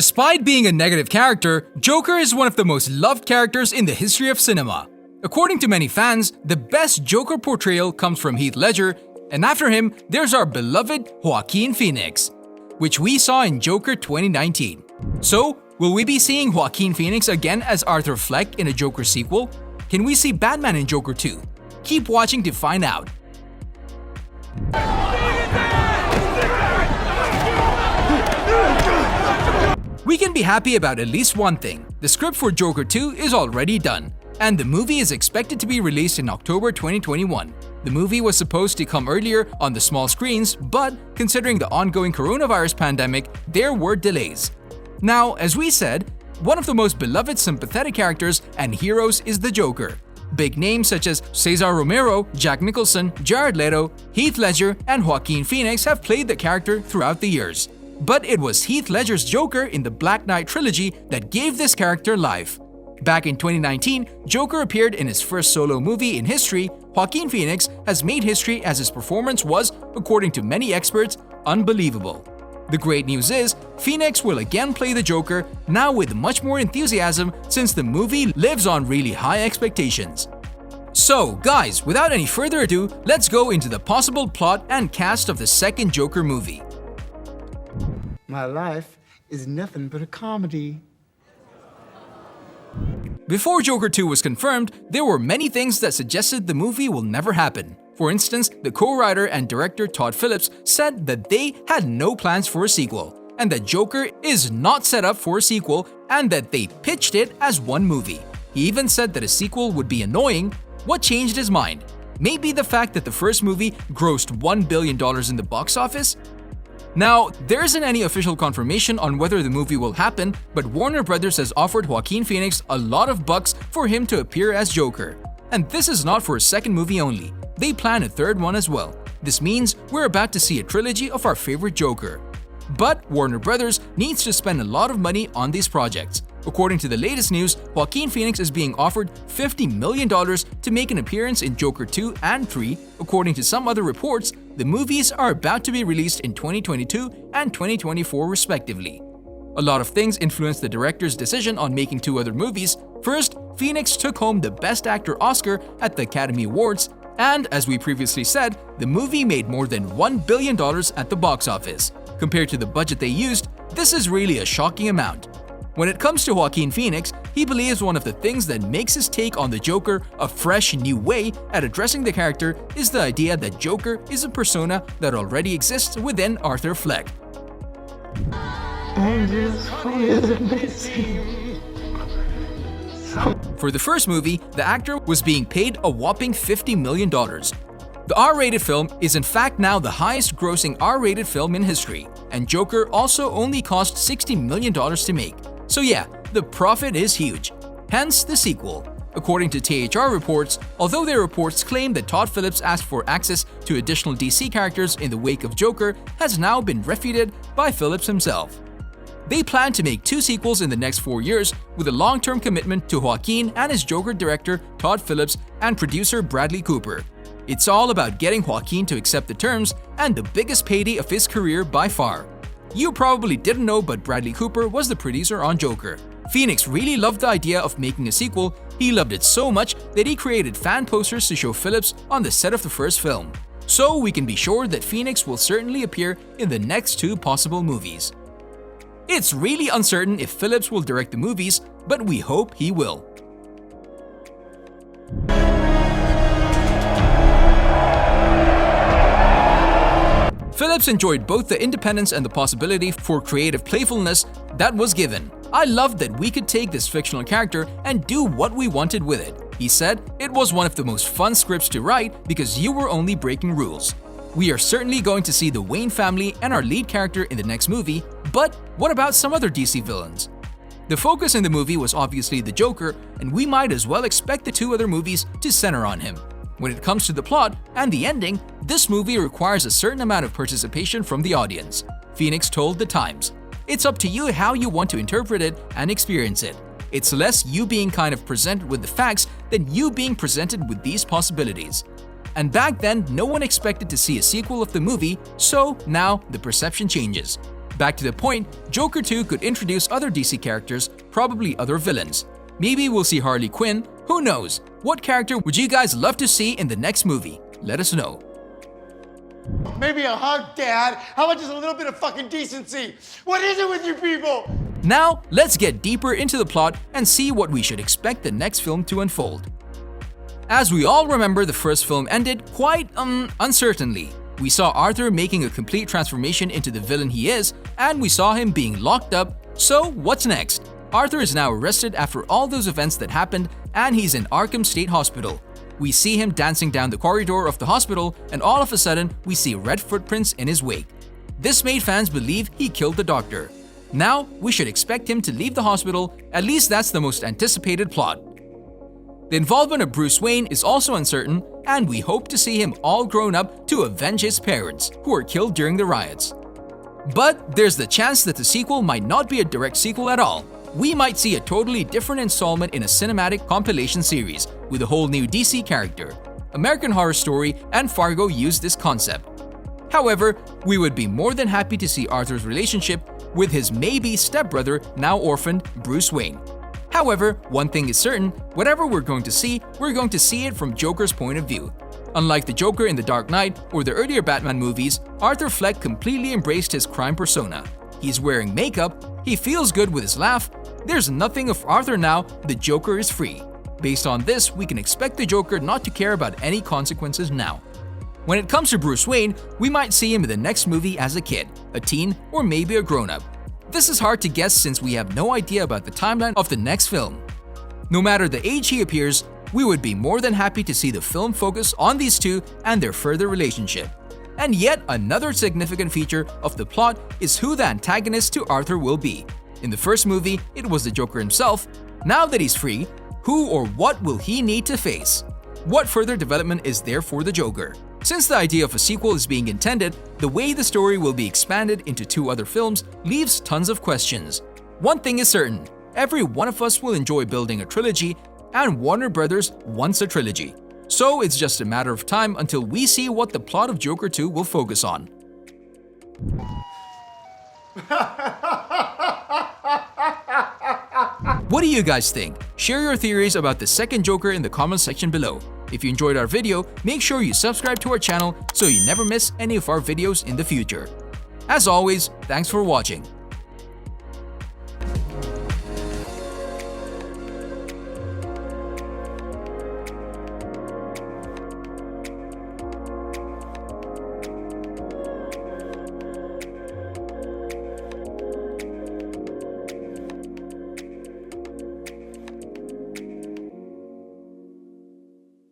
Despite being a negative character, Joker is one of the most loved characters in the history of cinema. According to many fans, the best Joker portrayal comes from Heath Ledger, and after him, there's our beloved Joaquin Phoenix, which we saw in Joker 2019. So, will we be seeing Joaquin Phoenix again as Arthur Fleck in a Joker sequel? Can we see Batman in Joker 2? Keep watching to find out. We can be happy about at least one thing. The script for Joker 2 is already done, and the movie is expected to be released in October 2021. The movie was supposed to come earlier on the small screens, but considering the ongoing coronavirus pandemic, there were delays. Now, as we said, one of the most beloved sympathetic characters and heroes is the Joker. Big names such as Cesar Romero, Jack Nicholson, Jared Leto, Heath Ledger, and Joaquin Phoenix have played the character throughout the years. But it was Heath Ledger's Joker in the Black Knight trilogy that gave this character life. Back in 2019, Joker appeared in his first solo movie in history. Joaquin Phoenix has made history as his performance was, according to many experts, unbelievable. The great news is, Phoenix will again play the Joker, now with much more enthusiasm since the movie lives on really high expectations. So, guys, without any further ado, let's go into the possible plot and cast of the second Joker movie. My life is nothing but a comedy. Before Joker 2 was confirmed, there were many things that suggested the movie will never happen. For instance, the co-writer and director Todd Phillips said that they had no plans for a sequel, and that Joker is not set up for a sequel, and that they pitched it as one movie. He even said that a sequel would be annoying. What changed his mind? Maybe the fact that the first movie grossed $1 billion in the box office? Now, there isn't any official confirmation on whether the movie will happen, but Warner Brothers has offered Joaquin Phoenix a lot of bucks for him to appear as Joker. And this is not for a second movie only. They plan a third one as well. This means we're about to see a trilogy of our favorite Joker. But Warner Brothers needs to spend a lot of money on these projects. According to the latest news, Joaquin Phoenix is being offered $50 million to make an appearance in Joker 2 and 3. According to some other reports, the movies are about to be released in 2022 and 2024 respectively. A lot of things influenced the director's decision on making two other movies. First, Phoenix took home the Best Actor Oscar at the Academy Awards, and as we previously said, the movie made more than $1 billion at the box office. Compared to the budget they used, this is really a shocking amount. When it comes to Joaquin Phoenix, he believes one of the things that makes his take on the Joker a fresh, new way at addressing the character is the idea that Joker is a persona that already exists within Arthur Fleck. For the first movie, the actor was being paid a whopping $50 million. The R-rated film is in fact now the highest-grossing R-rated film in history, and Joker also only cost $60 million to make. So yeah, the profit is huge. Hence the sequel. According to THR reports, although their reports claim that Todd Phillips asked for access to additional DC characters in the wake of Joker has now been refuted by Phillips himself. They plan to make two sequels in the next 4 years with a long-term commitment to Joaquin and his Joker director Todd Phillips and producer Bradley Cooper. It's all about getting Joaquin to accept the terms and the biggest payday of his career by far. You probably didn't know, but Bradley Cooper was the producer on Joker. Phoenix really loved the idea of making a sequel. He loved it so much that he created fan posters to show Phillips on the set of the first film. So we can be sure that Phoenix will certainly appear in the next two possible movies. It's really uncertain if Phillips will direct the movies, but we hope he will. Phillips enjoyed both the independence and the possibility for creative playfulness that was given. I loved that we could take this fictional character and do what we wanted with it. He said, it was one of the most fun scripts to write because you were only breaking rules. We are certainly going to see the Wayne family and our lead character in the next movie, but what about some other DC villains? The focus in the movie was obviously the Joker, and we might as well expect the two other movies to center on him. When it comes to the plot and the ending, this movie requires a certain amount of participation from the audience. Phoenix told The Times, "It's up to you how you want to interpret it and experience it. It's less you being kind of presented with the facts than you being presented with these possibilities." And back then, no one expected to see a sequel of the movie, so now the perception changes. Back to the point, Joker 2 could introduce other DC characters, probably other villains. Maybe we'll see Harley Quinn, who knows? What character would you guys love to see in the next movie? Let us know. Maybe a hug, Dad. How about just a little bit of fucking decency? What is it with you people? Now, let's get deeper into the plot and see what we should expect the next film to unfold. As we all remember, the first film ended quite, uncertainly. We saw Arthur making a complete transformation into the villain he is, and we saw him being locked up. So, what's next? Arthur is now arrested after all those events that happened, and he's in Arkham State Hospital. We see him dancing down the corridor of the hospital, and all of a sudden, we see red footprints in his wake. This made fans believe he killed the doctor. Now, we should expect him to leave the hospital, at least that's the most anticipated plot. The involvement of Bruce Wayne is also uncertain, and we hope to see him all grown up to avenge his parents, who were killed during the riots. But there's the chance that the sequel might not be a direct sequel at all. We might see a totally different installment in a cinematic compilation series with a whole new DC character. American Horror Story and Fargo used this concept. However, we would be more than happy to see Arthur's relationship with his maybe stepbrother, now orphaned, Bruce Wayne. However, one thing is certain, whatever we're going to see it from Joker's point of view. Unlike the Joker in The Dark Knight or the earlier Batman movies, Arthur Fleck completely embraced his crime persona. He's wearing makeup, he feels good with his laugh, there's nothing of Arthur now, the Joker is free. Based on this, we can expect the Joker not to care about any consequences now. When it comes to Bruce Wayne, we might see him in the next movie as a kid, a teen, or maybe a grown-up. This is hard to guess since we have no idea about the timeline of the next film. No matter the age he appears, we would be more than happy to see the film focus on these two and their further relationship. And yet another significant feature of the plot is who the antagonist to Arthur will be. In the first movie, it was the Joker himself. Now that he's free, who or what will he need to face? What further development is there for the Joker? Since the idea of a sequel is being intended, the way the story will be expanded into 2 other films leaves tons of questions. One thing is certain, every one of us will enjoy building a trilogy, and Warner Brothers wants a trilogy. So it's just a matter of time until we see what the plot of Joker 2 will focus on. What do you guys think? Share your theories about the second Joker in the comment section below. If you enjoyed our video, make sure you subscribe to our channel so you never miss any of our videos in the future. As always, thanks for watching.